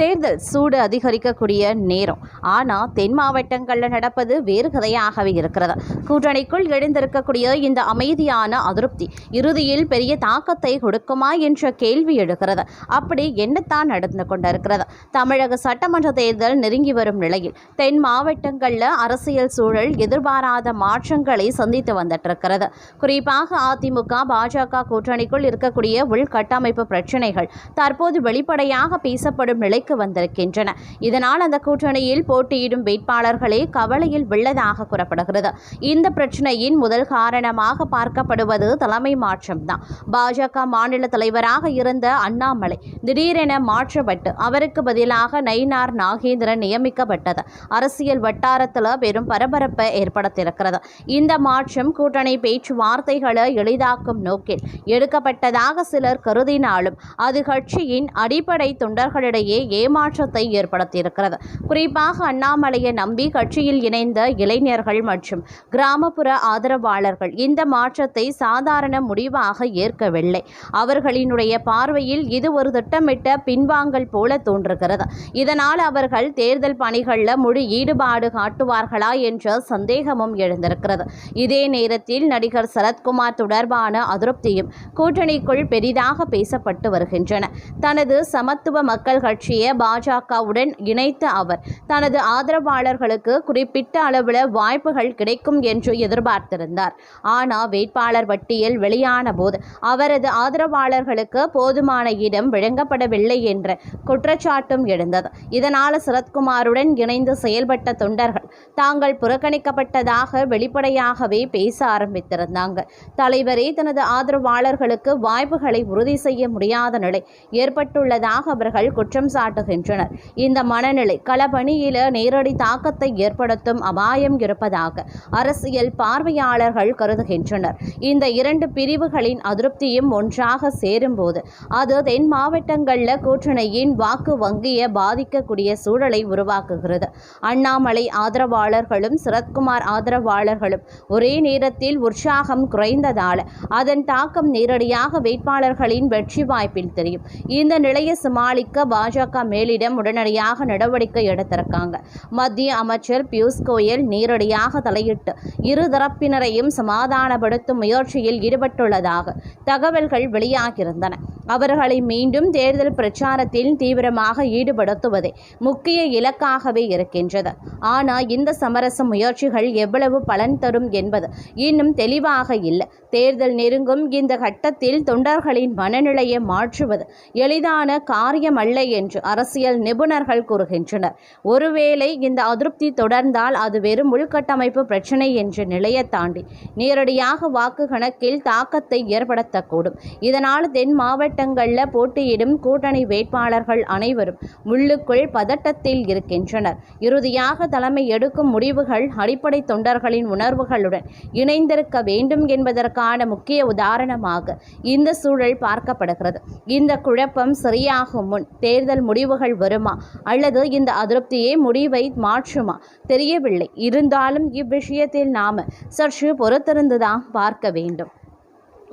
தேர்தல் சூடு அதிகரிக்கக்கூடிய நேரம். ஆனால் தென் மாவட்டங்களில் நடப்பது வேறு கதையாகவே இருக்கிறது. கூட்டணிக்குள் எழுந்திருக்கக்கூடிய இந்த அமைதியான அதிருப்தி இறுதியில் பெரிய தாக்கத்தை கொடுக்குமா என்ற கேள்வி எழுகிறது. அப்படி என்னத்தான் நடந்து கொண்டிருக்கிறது? தமிழக சட்டமன்ற தேர்தல் நெருங்கி வரும் நிலையில் தென் மாவட்டங்களில் அரசியல் சூழல் எதிர்பாராத மாற்றங்களை சந்தித்து வந்துட்டு இருக்கிறது. குறிப்பாக அதிமுக பாஜக கூட்டணிக்குள் இருக்கக்கூடிய உள்கட்டமைப்பு பிரச்சனைகள் தற்போது வெளிப்படையாக பேசப்படும் நிலைக்கு வந்திருக்கின்றன. இதனால் அந்த கூட்டணியில் போட்டியிடும் வேட்பாளர்களே கவலையில் உள்ளதாக கூறப்படுகிறது. இந்த பிரச்சனையின் முதல் காரணமாக பார்க்கப்படுவது தலைமை மாற்றம்தான். பாஜக மாநில தலைவராக இருந்த அண்ணாமலை திடீரென மாற்றப்பட்டு அவருக்கு பதிலாக நயினார் நாகேந்திரன் நியமிக்கப்பட்டது அரசியல் வட்டாரத்தில் பெரும் பரபரப்பை ஏற்படுத்தியிருக்கிறது. இந்த மாற்றம் கூட்டணி பேச்சுவார்த்தைகளை எளிதாக்கும் நோக்கில் எடுக்கப்பட்டதாக சிலர் கருதினாலும் அது கட்சியின் அடிப்படை தொண்டர்களிடையே ஏமாற்றத்தை ஏற்படுத்தியிருக்கிறது. குறிப்பாக அண்ணாமலையை நம்பி கட்சியில் இணைந்த இளைஞர்கள் மற்றும் கிராமப்புற ஆதரவாளர்கள் இந்த மாற்றத்தை சாதாரண முடிவாக ஏற்கவில்லை. அவர்களினுடைய பார்வையில் இது ஒரு திட்டமிட்ட பின்வாங்கல் போல தோன்றுகிறது. இதனால் அவர்கள் தேர்தல் பணிகளில் முழு ஈடுபாடு காட்டுவார்களா என்ற சந்தேகமும் எழுந்திருக்கிறது. இதே நேரத்தில் நடிகர் சரத்குமார் தொடர்பான அதிருப்தியும் கூட்டணிக்குள் பெரிதாக பேசப்பட்டு வருகின்றன. தனது சமத்துவ மக்கள் கட்சியை பாஜகவுடன் இணைத்த அவர் தனது ஆதரவாளர்களுக்கு குறிப்பிட்ட அளவில் வாய்ப்புகள் கிடைக்கும் என்று எதிர்பார்த்திருந்தார். ஆனால் வேட்பாளர் பட்டியல் வெளியான போது அவரது ஆதரவாளர்களுக்கு போதுமான இடம் வழங்கப்படவில்லை என்ற குற்றச்சாட்டும் எழுந்தது. இதனால் சரத்குமாருடன் இணைந்து செயல்பட்ட தொண்டர்கள் தாங்கள் புறக்கணிக்கப்பட்டதாக வெளிப்படையாகவே பேச ஆரம்பித்திருந்தாங்க. தலைவரே தனது ஆதரவாளர்களுக்கு வாய்ப்புகளை உறுதி செய்ய முடியாத நிலை ஏற்பட்டுள்ளதாக அவர்கள் குற்றம் சாட்டுகின்றனர். இந்த மனநிலை களப்பணியில நேரடி தாக்கத்தை ஏற்படுத்தும் அபாயம் இருப்பதாக அரசியல் பார்வையாளர்கள் கருதுகின்றனர். இந்த இரண்டு பிரிவுகளின் அதிருப்தியும் ஒன்றாக சேரும்போது அது தென் மாவட்டங்களில் கூட்டணியின் வாக்கு வங்கியை பாதிக்கக்கூடிய சூழலை உருவாக்குகிறது. அண்ணாமலை ஆதரவாளர்களும் சரத்குமார் ஆதரவாளர்களும் ஒரே நேரத்தில் உற்சாகம் குறைந்ததால் அதன் தாக்கம் நேரடியாக வேட்பாளர்களின் வெற்றி வாய்ப்பில் தெரியும். இந்த நிலையை சமாளிக்க பாஜக மேலிடம் உடனடியாக நடவடிக்கை எடுத்திருக்காங்க. மத்திய அமைச்சர் பியூஷ் கோயல் நேரடியாக தலையிட்டு இரு தரப்பினரையும் சமாதானப்படுத்தும் முயற்சியில் ஈடுபட்டுள்ளதாக தகவல்கள் வெளியாகியிருந்தன. அவர்களை மீண்டும் தேர்தல் பிரச்சாரத்தில் தீவிரமாக ஈடுபடுத்துவதே முக்கிய இலக்காகவே இருக்கின்றது. ஆனால் இந்த சமரச முயற்சிகள் எவ்வளவு பலன் தரும் என்பது இன்னும் தெளிவாக இல்லை. தேர்தல் நெருங்கும் இந்த கட்டத்தில் தொண்டர்களின் மனநிலையை மாற்றுவது எளிதான காரியமல்ல என்று அரசியல் நிபுணர்கள் கூறுகின்றனர். ஒருவேளை இந்த அதிருப்தி தொடர்ந்தால் அது வெறும் உள்கட்டமைப்பு பிரச்சினை என்ற நிலையை தாண்டி நேரடியாக வாக்கு கணக்கில் தாக்கத்தை ஏற்படுத்தக்கூடும். இதனால் தென் மாவட்டங்களில் போட்டியிடும் கூட்டணி வேட்பாளர்கள் அனைவரும் உள்ளுக்குள் பதட்டத்தில் இருக்கின்றனர். இறுதியாக தலைமை எடுக்கும் முடிவுகள் அடிப்படை தொண்டர்களின் உணர்வுகளுடன் இணைந்திருக்க வேண்டும் என்பதற்கான முக்கிய உதாரணமாக இந்த சூழல் பார்க்கப்படுகிறது. இந்த குழப்பம் சரியாகும் முன் தேர்தல் முடிவுகள் வருமா அல்லது இந்த அதிருப்தியே முடிவை மாற்றுமா தெரியவில்லை. இருந்தாலும் இவ்விஷயத்தில் நாம சற்று பொறுத்திருந்துதான் பார்க்க வேண்டும்.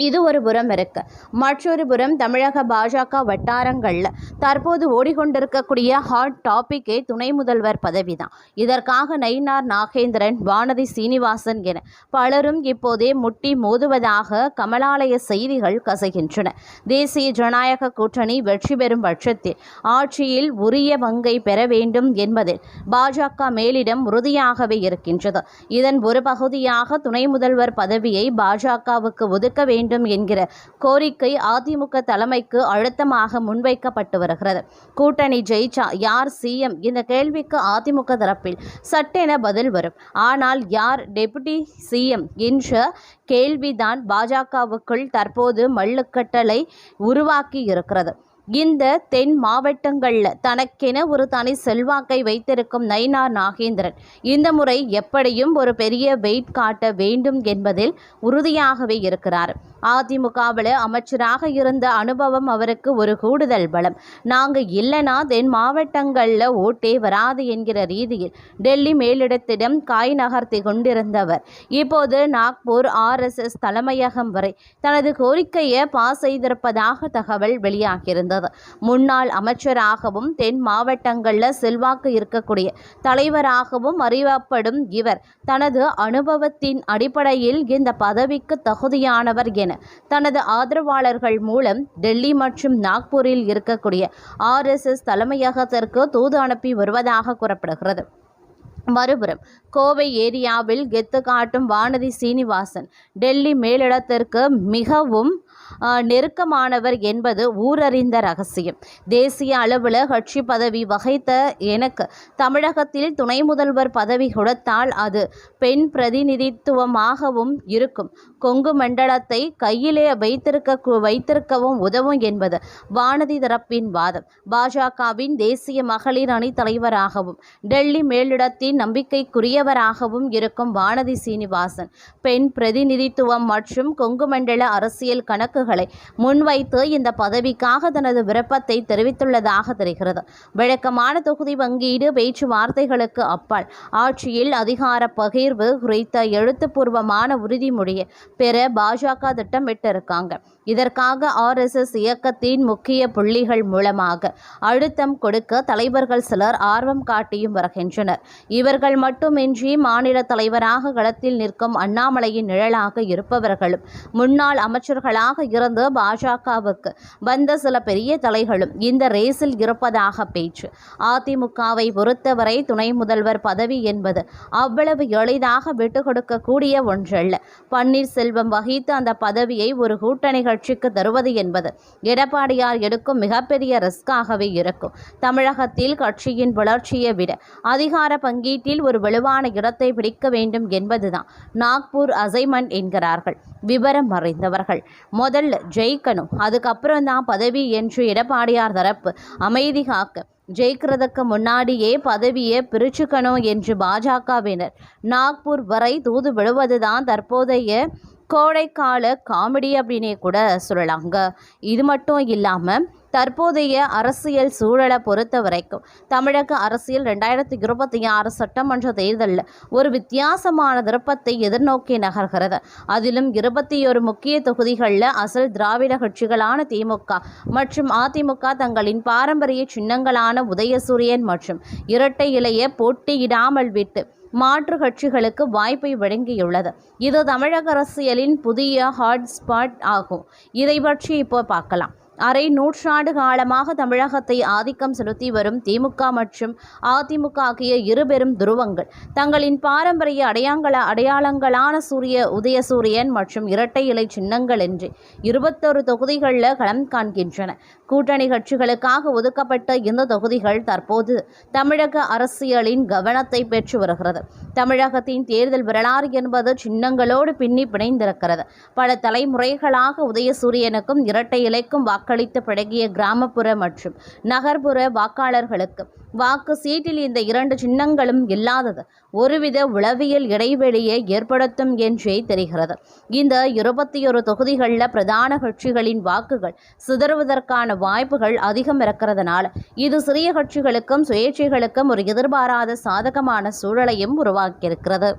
இது ஒரு புறம் இருக்கு. மற்றொரு புறம் தமிழக பாஜக வட்டாரங்களில் தற்போது ஓடிக்கொண்டிருக்கக்கூடிய ஹாட் டாபிக்கே துணை முதல்வர் பதவிதான். இதற்காக நயினார் நாகேந்திரன், வானதி சீனிவாசன் என பலரும் இப்போதே முட்டி மோதுவதாக கமலாலய செய்திகள் கசைகின்றன. தேசிய ஜனநாயக கூட்டணி வெற்றி பெறும் பட்சத்தில் ஆட்சியில் உரிய பங்கை பெற வேண்டும் என்பதில் பாஜக மேலிடம் உறுதியாகவே இருக்கின்றது. இதன் ஒரு பகுதியாக துணை முதல்வர் பதவியை பாஜகவுக்கு ஒதுக்க வேண்டும் என்கிற கோரிக்கை அதிமுக தலைமைக்கு அழுத்தமாக முன்வைக்கப்பட்டு வருகிறது. கூட்டணி ஜெயிச்சா யார் சிஎம்? இந்த கேள்விக்கு அதிமுக தரப்பில் சட்டென பதில் வரும். ஆனால் யார் டெபுட்டி சிஎம் என்ற கேள்விதான் பாஜகவுக்குள் தற்போது மல்லுக்கட்டளை உருவாக்கி இருக்கிறது. இந்த தென் மாவட்டங்களில் தனக்கென ஒரு தனி செல்வாக்கை வைத்திருக்கும் நயினார் நாகேந்திரன் இந்த முறை எப்படியும் ஒரு பெரிய வெயிட் காட்ட வேண்டும் என்பதில் உறுதியாகவே இருக்கிறார். அதிமுகவில் அமைச்சராக இருந்த அனுபவம் அவருக்கு ஒரு கூடுதல் பலம். நாங்கள் இல்லைனா தென் மாவட்டங்களில் ஓட்டே வராது என்கிற ரீதியில் டெல்லி மேலிடத்திடம் காய் நகர்த்தி கொண்டிருந்தவர் இப்போது நாக்பூர் RSS தலைமையகம் வரை தனது கோரிக்கையை பாஸ் செய்திருப்பதாக தகவல் வெளியாகியிருந்தது. இருந்தது. முன்னாள் அமைச்சராகவும் தென் மாவட்டங்களில் செல்வாக்கு இருக்கக்கூடிய தலைவராகவும் அறியப்படும் இவர் தனது அனுபவத்தின் அடிப்படையில் இந்த பதவிக்கு தகுதியானவர் என தனது ஆதரவாளர்கள் மூலம் டெல்லி மற்றும் நாக்பூரில் இருக்கக்கூடிய RSS தலைமையகத்திற்கு தூது அனுப்பி வருவதாக கூறப்படுகிறது. மறுபுறம் கோவை ஏரியாவில் கெத்து காட்டும் வானதி சீனிவாசன் டெல்லி மேலிடத்திற்கு மிகவும் நெருக்கமானவர் என்பது ஊரறிந்த ரகசியம். தேசிய அளவில் கட்சி பதவி வகித்த எனக்கு தமிழகத்தில் துணை முதல்வர் பதவி கொடுத்தால் அது பெண் பிரதிநிதித்துவமாகவும் இருக்கும். கொங்கு மண்டலத்தை கையிலே வைத்திருக்கவும் உதவும் என்பது வானதி தரப்பின் வாதம். பாஜகவின் தேசிய மகளிர் அணி தலைவராகவும் டெல்லி மேலிடத்தின் நம்பிக்கைக்குரியவராகவும் இருக்கும் வானதி சீனிவாசன் பெண் பிரதிநிதித்துவம் மற்றும் கொங்கு மண்டல அரசியல் கணக்குகளை முன்வைத்து இந்த பதவிக்காக தனது விருப்பத்தை தெரிவித்துள்ளதாக தெரிகிறது. வழக்கமான தொகுதி பங்கீடு பேச்சுவார்த்தைகளுக்கு அப்பால் ஆட்சியில் அதிகார பகிர்வு குறித்த எழுத்துப்பூர்வமான உறுதிமொழியை பெற பாஜக திட்டமிட்டிருக்காங்க. இதற்காக RSS இயக்கத்தின் முக்கிய புள்ளிகள் மூலமாக அழுத்தம் கொடுக்க தலைவர்கள் சிலர் ஆர்வம் காட்டியும் வருகின்றனர். இவர்கள் மட்டுமின்றி மாநில தலைவராக களத்தில் நிற்கும் அண்ணாமலையின் நிழலாக இருப்பவர்களும் முன்னாள் அமைச்சர்களாக இருந்து பாஜகவுக்கு வந்த சில பெரிய தலைகளும் இந்த ரேஸில் இருப்பதாக பேச்சு. அதிமுகவை பொறுத்தவரை துணை முதல்வர் பதவி என்பது அவ்வளவு எளிதாக விட்டுக் கொடுக்கக்கூடிய ஒன்றல்ல. பன்னீர்செல்வம் வகித்த அந்த பதவியை ஒரு கூட்டணி கட்சிக்கு தருவது என்பது எடப்பாடியார் எடுக்கும் மிகப்பெரிய ரிஸ்காகவே இருக்கும். தமிழகத்தில் கட்சியின் வளர்ச்சியை விட அதிகார பங்கீட்டில் ஒரு வலுவான இடத்தை பிடிக்க வேண்டும் என்பதுதான் நாக்பூர் அசைன்மெண்ட் என்கிறார்கள் விவரம் அறிந்தவர்கள். முதல்ல ஜெயிக்கணும், அதுக்கப்புறம் தான் பதவி என்று எடப்பாடியார் தரப்பு அமைதி காக்க ஜெயிக்கிறதுக்கு முன்னாடியே பதவியை பிரிச்சுக்கணும் என்று பாஜகவினர் நாக்பூர் வரை தூது விடுவதுதான் தற்போதைய கோடைக்கால காமெடி அப்படின்னே கூட சொல்லலாங்க. இது மட்டும் இல்லாமல் தற்போதைய அரசியல் சூழலை பொறுத்த வரைக்கும் தமிழக அரசியல் 2026 சட்டமன்ற தேர்தலில் ஒரு வித்தியாசமான திருப்பத்தை எதிர்நோக்கி நகர்கிறது. அதிலும் 21 முக்கிய தொகுதிகளில் அசல் திராவிட கட்சிகளான திமுக மற்றும் அதிமுக தங்களின் பாரம்பரிய சின்னங்களான உதயசூரியன் மற்றும் இரட்டை இலையை போட்டியிடாமல் விட்டு மாற்று கட்சிகளுக்கு வாய்ப்பை வழங்கியுள்ளது. இது தமிழக அரசியலின் புதிய ஹாட்ஸ்பாட் ஆகும். இதை பற்றி இப்போ பார்க்கலாம். அரை நூற்றாண்டு காலமாக தமிழகத்தை ஆதிக்கம் செலுத்தி வரும் திமுக மற்றும் அதிமுக ஆகிய இரு பெரும் துருவங்கள் தங்களின் பாரம்பரிய அடையாளங்களான உதயசூரியன் மற்றும் இரட்டை இலை சின்னங்கள் என்று 21 தொகுதிகளில் களம் காண்கின்றன. கூட்டணி கட்சிகளுக்காக ஒதுக்கப்பட்ட இந்த தொகுதிகள் தற்போது தமிழக அரசியலின் கவனத்தை பெற்று வருகிறது. தமிழகத்தின் தேர்தல் வரலாறு என்பது சின்னங்களோடு பின்னி பிணைந்திருக்கிறது. பல தலைமுறைகளாக உதயசூரியனுக்கும் இரட்டை இலைக்கும் வாக்களித்து பழகிய கிராமப்புற மற்றும் நகர்ப்புற வாக்காளர்களுக்கு வாக்கு சீட்டில் இந்த 2 சின்னங்களும் இல்லாதது ஒருவித உளவியல் இடைவெளியை ஏற்படுத்தும் என்றே தெரிகிறது. இந்த 21 தொகுதிகளில் பிரதான கட்சிகளின் வாக்குகள் சிதறுவதற்கான வாய்ப்புகள் அதிகம் இருக்கிறதுனால இது சிறிய கட்சிகளுக்கும் சுயேட்சைகளுக்கும் ஒரு எதிர்பாராத சாதகமான சூழலையும் உருவாக்கியிருக்கிறது.